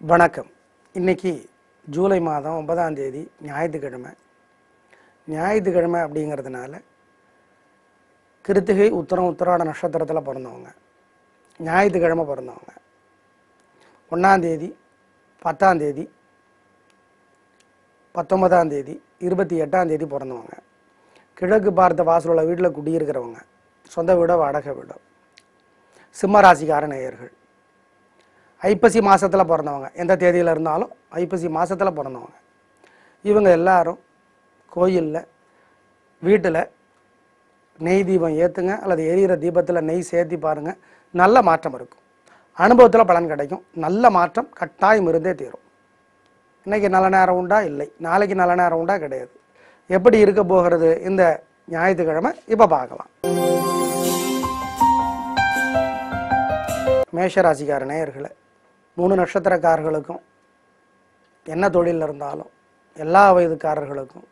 வணக்கம். இன்னைக்கு ஜூலை மாதம் 9ஆம் தேதி ஞாயிற்றுக்கிழமை. ஞாயிற்றுக்கிழமை அப்படிங்கிறதுனால கிருத்திகை உத்திராட நட்சத்திரத்தில் பிறந்தவங்க, ஞாயிற்றுக்கிழமை பிறந்தவங்க, 1ஆம் தேதி 10ஆம் தேதி 19ஆம் தேதி 28ஆம் தேதி பிறந்தவங்க, கிழக்கு பார்த்த வாசலுள்ள வீட்டில் குடியிருக்கிறவங்க, சொந்த வீடோ வாடகை வீடோ, சிம்ம ராசிக்கார நேயர்கள், ஐப்பசி மாதத்தில் பிறந்தவங்க, எந்த தேதியில் இருந்தாலும் ஐப்பசி மாதத்தில் பிறந்தவங்க, இவங்க எல்லாரும் கோயிலில் வீட்டில் நெய் தீபம் ஏற்றுங்க, அல்லது எரியிற தீபத்தில் நெய் சேர்த்தி பாருங்கள். நல்ல மாற்றம் இருக்கும், அனுபவத்தில் பலன் கிடைக்கும். நல்ல மாற்றம் கட்டாயம் இருந்தே தீரும். இன்றைக்கி நல்ல நேரம் உண்டா? இல்லை. நாளைக்கு நல்ல நேரம் உண்டா? கிடையாது. எப்படி இருக்க போகிறது இந்த ஞாயிற்றுக்கிழமை இப்போ பார்க்கலாம். மேஷராசிக்கார நேயர்களை 3 நட்சத்திரக்காரர்களுக்கும் என்ன தொழிலில் இருந்தாலும் எல்லா வயதுக்காரர்களுக்கும்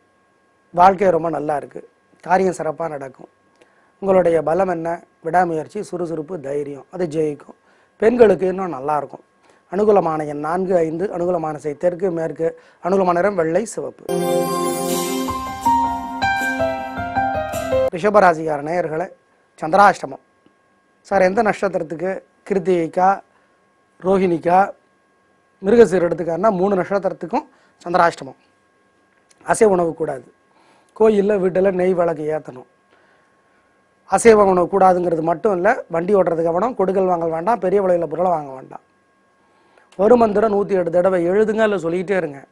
வாழ்க்கை ரொம்ப நல்லா இருக்குது. காரியம் சிறப்பாக நடக்கும். உங்களுடைய பலம் என்ன? விடாமுயற்சி, சுறுசுறுப்பு, தைரியம், அது ஜெயிக்கும். பெண்களுக்கு இன்னும் நல்லாயிருக்கும். அனுகூலமான எண் 4, 5, அனுகூலமான திசை தெற்கு மேற்கு, அனுகூலமான நிறம் வெள்ளை சிவப்பு. ரிஷபராசிக்கார நேயர்களை சந்திராஷ்டமம். சார், எந்த நட்சத்திரத்துக்கு? கிருத்திகைக்கா, ரோஹிணிக்கா, மிருகசீர் எடுத்துக்காருன்னா 3 நட்சத்திரத்துக்கும் சந்திராஷ்டமம். அசைவ உணவு கூடாது. கோயிலில் வீட்டில் நெய் விளக்கு ஏற்றணும். அசைவ உணவு கூடாதுங்கிறது மட்டும் இல்லை, வண்டி ஓட்டுறது கவனம், கொடுக்கல் வாங்கல் வேண்டாம், பெரிய விலையில் பொருளை வாங்க வேண்டாம். ஒரு மந்திரம் 108 தடவை எழுதுங்க, இல்லை சொல்லிக்கிட்டே இருங்க.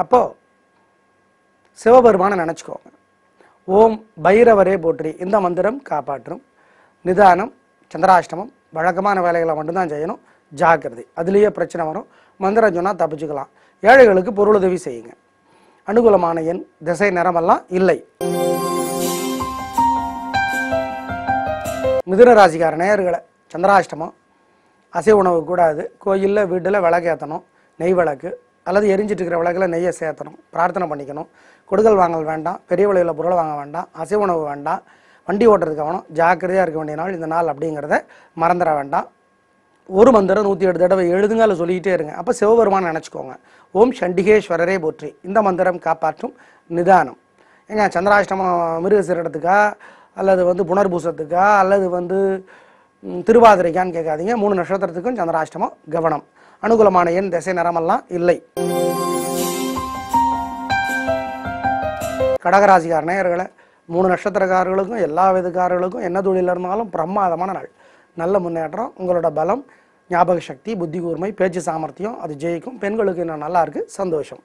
அப்போது சிவபெருமானை நினச்சிக்கோங்க. ஓம் பைரவரே போற்றி, இந்த மந்திரம் காப்பாற்றும். நிதானம், சந்திராஷ்டமம், வழக்கமான வேலைகளை மட்டும்தான் செய்யணும். ஜாக்கிரதை, அதுலேயே பிரச்சனை வரும். மந்திரம் சொன்னால் தப்பிச்சுக்கலாம். ஏழைகளுக்கு பொருளுதவி செய்யுங்க. அனுகூலமான எண், திசை, நிறமெல்லாம் இல்லை. மிதுன ராசிக்கார நேயர்களை சந்திராஷ்டமம். அசைவ உணவு கூடாது. கோயிலில் வீட்டில் விளக்கு ஏற்றணும், நெய் விளக்கு, அல்லது எரிஞ்சிட்டு இருக்கிற விளக்கில் நெய்யை சேர்த்தணும். பிரார்த்தனை பண்ணிக்கணும். கொடுக்கல் வாங்கல் வேண்டாம், பெரிய விலையில் பொருளை வாங்க வேண்டாம், அசைவ உணவு வேண்டாம், வண்டி ஓட்டுறது கவனம். ஜாக்கிரதையாக இருக்க வேண்டிய நாள் இந்த நாள் அப்படிங்கிறத மறந்துட வேண்டாம். ஒரு மந்திரம் 108 தடவை எழுதுங்க, அதில் சொல்லிக்கிட்டே இருங்க. அப்போ சிவபெருமான் நினச்சிக்கோங்க. ஓம் சண்டிகேஸ்வரரே போற்றி, இந்த மந்திரம் காப்பாற்றும். நிதானம். ஏங்க, சந்திராஷ்டமம் மிருகசீரிடத்துக்கா, அல்லது புனர்பூசத்துக்கா, அல்லது திருவாதிரைக்கான்னு கேட்காதீங்க. 3 நட்சத்திரத்துக்கும் சந்திராஷ்டமம் கவனம். அனுகூலமான எண், திசை, நிறமெல்லாம் இல்லை. கடகராசிக்கார நேயர்களை 3 நட்சத்திரக்காரர்களுக்கும் எல்லா விதக்காரர்களுக்கும் என்ன தொழில் இருந்தாலும் பிரமாதமான நாள். நல்ல முன்னேற்றம். உங்களோட பலம், ஞாபக சக்தி, புத்தி கூர்மை, பேச்சு சாமர்த்தியம், அது ஜெயிக்கும். பெண்களுக்கு இன்னும் நல்லா இருக்கு, சந்தோஷம்.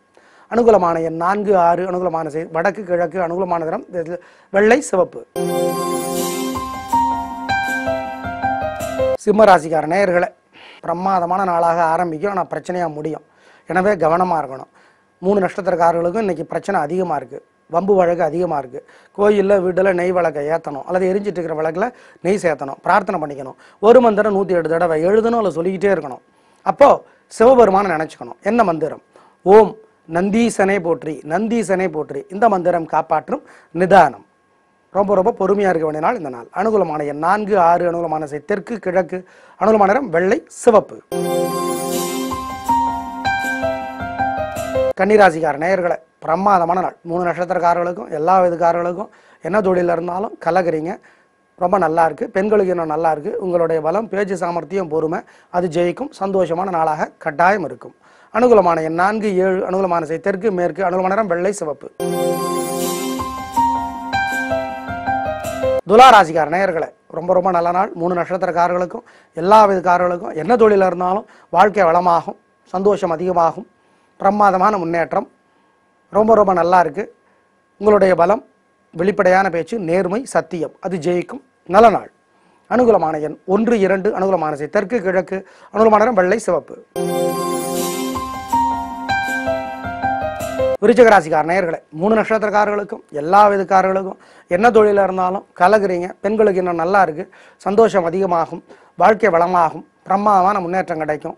அனுகூலமான எண் 4, 6, அனுகூலமான திசை வடக்கு கிழக்கு, அனுகூலமான நிறம் வெள்ளை சிவப்பு. சிம்ம ராசிக்கார நேயர்களை பிரமாதமான நாளாக ஆரம்பிக்கும், ஆனால் பிரச்சனையாக முடியும். எனவே கவனமாக இருக்கணும். 3 நட்சத்திரக்காரர்களுக்கும் இன்றைக்கி பிரச்சனை அதிகமாக இருக்குது. வம்பு வழக்கு அதிகமாக இருக்குது. கோயிலில் வீட்டில் நெய் விளக்கை ஏற்றணும், அல்லது எரிஞ்சிட்டு இருக்கிற விளக்கில் நெய் சேர்த்தணும். பிரார்த்தனை பண்ணிக்கணும். ஒரு மந்திரம் 108 தடவை எழுதணும், அல்லது சொல்லிக்கிட்டே இருக்கணும். அப்போது சிவபெருமானை நினச்சிக்கணும். என்ன மந்திரம்? ஓம் நந்தீசனே போற்றி, நந்தீசனே போற்றி, இந்த மந்திரம் காப்பாற்றும். நிதானம். ரொம்ப ரொம்ப பொறுமையாக இருக்க வேண்டிய நாள் இந்த நாள். அனுகூலமான எண் 4, 6, அனுகூலமான திசை தெற்கு கிழக்கு, அனுகூலமான நிறம் வெள்ளை சிவப்பு. கன்னிராசிக்கார நேயர்களை பிரமாதமான நாள். 3 நட்சத்திரக்காரர்களுக்கும் எல்லா விதக்காரர்களுக்கும் என்ன தொழிலில் இருந்தாலும் கலக்கிறீங்க. ரொம்ப நல்லா இருக்குது. பெண்களுக்கு இன்னும் நல்லா இருக்குது. உங்களுடைய பலம், பேச்சு சாமர்த்தியம், பொறுமை, அது ஜெயிக்கும். சந்தோஷமான நாளாக கட்டாயம் இருக்கும். அனுகூலமான எண் 4, 7, அனுகூலமான திசை தெற்கு மேற்கு, அனுகூலமான நிறம் வெள்ளை சிவப்பு. துலா ராசிக்கார நேயர்களை ரொம்ப ரொம்ப நல்ல நாள். 3 நட்சத்திரக்காரர்களுக்கும் எல்லா விதக்காரர்களுக்கும் என்ன தொழிலில் இருந்தாலும் வாழ்க்கை வளமாகும், சந்தோஷம் அதிகமாகும், பிரமாதமான முன்னேற்றம். ரொம்ப ரொம்ப நல்லா இருக்குது. உங்களுடைய பலம், வெளிப்படையான பேச்சு, நேர்மை, சத்தியம், அது ஜெயிக்கும். நல்ல நாள். அனுகூலமான எண் 1, 2, அனுகூலமான திசை தெற்கு கிழக்கு, அனுகூலமான நிறம் வெள்ளை சிவப்பு. விருச்சிக ராசிக்கார நேயர்களை 3 நட்சத்திரக்காரர்களுக்கும் எல்லா விதக்காரர்களுக்கும் என்ன தொழிலில் இருந்தாலும் கலகுறீங்க. பெண்களுக்கு இன்னும் நல்லா இருக்குது. சந்தோஷம் அதிகமாகும், வாழ்க்கை வளமாகும், பிரமாதமான முன்னேற்றம் கிடைக்கும்.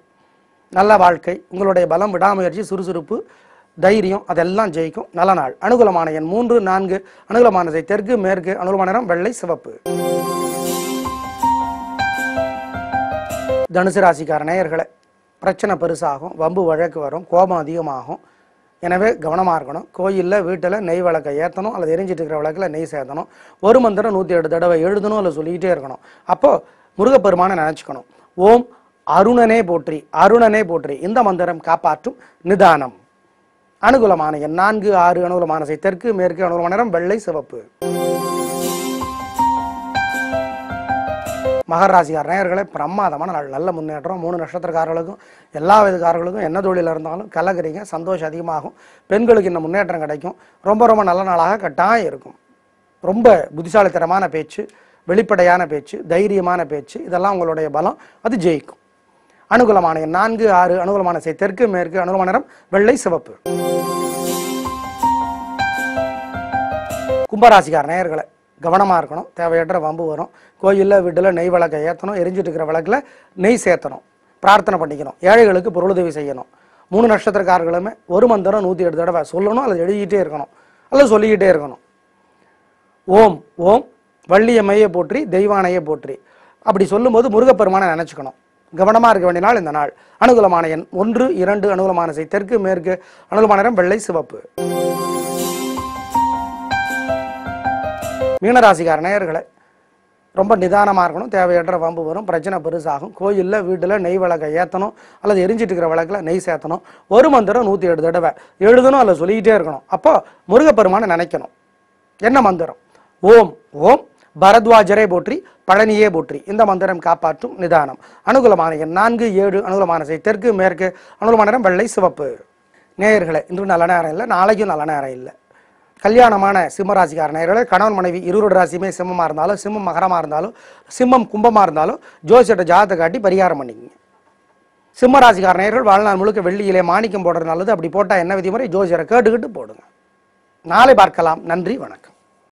நல்ல வாழ்க்கை. உங்களுடைய பலம், விடாமுயற்சி, சுறுசுறுப்பு, தைரியம், அதெல்லாம் ஜெயிக்கும். நல்ல நாள். அனுகூலமான எண் 3, 4, அனுகூலமான திசை தெற்கு மேற்கு, அனுகூலமான நிறம் வெள்ளை சிவப்பு. தனுசு ராசிக்கார நேயர்களை பிரச்சனை பெருசாகும், வம்பு வழக்கு வரும், கோபம் அதிகமாகும். எனவே கவனமாக இருக்கணும். கோயிலில் வீட்டில் நெய் விளக்கை ஏற்றணும் அல்லது எரிஞ்சிட்டு இருக்கிற விளக்கில் நெய் சேர்த்தணும். ஒரு மந்திரம் 108 தடவை எழுதணும் அல்லது சொல்லிக்கிட்டே இருக்கணும். அப்போது முருகப்பெருமானை நினச்சிக்கணும். ஓம் அருணனே போற்றி, அருணனே போற்றி. இந்த மந்திரம் காப்பாற்றும் நிதானம். அனுகூலமான எண் 4, 6. அனுகூலமான திசை தெற்கு, மேற்கு. அனுகூலமான நிறம் வெள்ளை, சிவப்பு. மகர ராசிக்கார நேயர்களே, பிரமாதமான நாள், நல்ல முன்னேற்றம். 3 நட்சத்திரக்காரர்களுக்கும் எல்லா விதக்காரர்களுக்கும் என்ன தொழில் இருந்தாலும் கலக்குறீங்க, சந்தோஷம் அதிகமாகும். பெண்களுக்கு இந்த முன்னேற்றம் கிடைக்கும். ரொம்ப ரொம்ப நல்ல நாளாக கட்டாயம் இருக்கும். ரொம்ப புத்திசாலித்தனமான பேச்சு, வெளிப்படையான பேச்சு, தைரியமான பேச்சு, இதெல்லாம் உங்களுடைய பலம், அது ஜெயிக்கும். அனுகூலமான எண் 4, 6. அனுகூலமான திசை தெற்கு, மேற்கு. அனுகூலமான நிறம் வெள்ளை, சிவப்பு. கும்பராசிக்கார நேயர்களை கவனமாக இருக்கணும். தேவையற்ற வம்பு வரும். கோயிலில் வீட்டில் நெய் விளக்கை ஏற்றணும், எரிஞ்சிட்டு இருக்கிற விளக்கில் நெய் சேர்த்தணும், பிரார்த்தனை பண்ணிக்கணும், ஏழைகளுக்கு பொருளுதவி செய்யணும். 3 நட்சத்திரக்காரர்களுமே ஒரு மந்திரம் 108 தடவை சொல்லணும் அல்லது எழுதிக்கிட்டே இருக்கணும் அல்லது சொல்லிக்கிட்டே இருக்கணும். ஓம் ஓம் வள்ளியம்மையை போற்றி, தெய்வானையை போற்றி. அப்படி சொல்லும்போது முருகப்பெருமானை நினச்சிக்கணும். கவனமாக இருக்க வேண்டிய நாள் இந்த நாள். அனுகூலமான எண் 1, 2. அனுகூலமான திசை தெற்கு, மேற்கு. அனுகூலமான நிறம் வெள்ளை, சிவப்பு. மீனராசிக்கார நேயர்களை ரொம்ப நிதானமாக இருக்கணும். தேவையற்ற வம்பு வரும், பிரச்சனை பெருசாகும். கோயிலில் வீட்டில் நெய் விளக்கை ஏற்றணும் அல்லது எரிஞ்சிட்டு இருக்கிற விளக்கில் நெய் சேர்த்தணும். ஒரு மந்திரம் 108 தடவை எழுதணும் அல்லது சொல்லிக்கிட்டே இருக்கணும். அப்போ முருகப்பெருமானை நினைக்கணும். என்ன மந்திரம்? ஓம் ஓம் பரத்வாஜரே போற்றி, பழனியே போற்றி. இந்த மந்திரம் காப்பாற்றும் நிதானம். அனுகூலமான எண் 4, 7. அனுகூலமான திசை தெற்கு, மேற்கு. அனுகூலமான நிறம் வெள்ளை, சிவப்பு. நேயர்களே, இன்று நல்ல நேரம் இல்லை, நாளைக்கும் நல்ல நேரம் இல்லை. கல்யாணமான சிம்மராசிக்கார நேயர்களே, கணவன் மனைவி இருவருடைய ராசியுமே சிம்மமாக இருந்தாலும், சிம்மம் மகரமாக இருந்தாலும், சிம்மம் கும்பமாக இருந்தாலும் ஜோசியத்தை ஜாதகத்தை காட்டி பரிகாரம் பண்ணிக்கங்க. சிம்மராசிக்கார நேயர்கள் வாழ்நாள் முழுக்க வெள்ளியிலே மாணிக்கம் போடுறது நல்லது. அப்படி போட்டால் என்ன விதிமுறை? ஜோசியரை கேட்டுக்கிட்டு போடுங்க. நாளை பார்க்கலாம். நன்றி, வணக்கம்.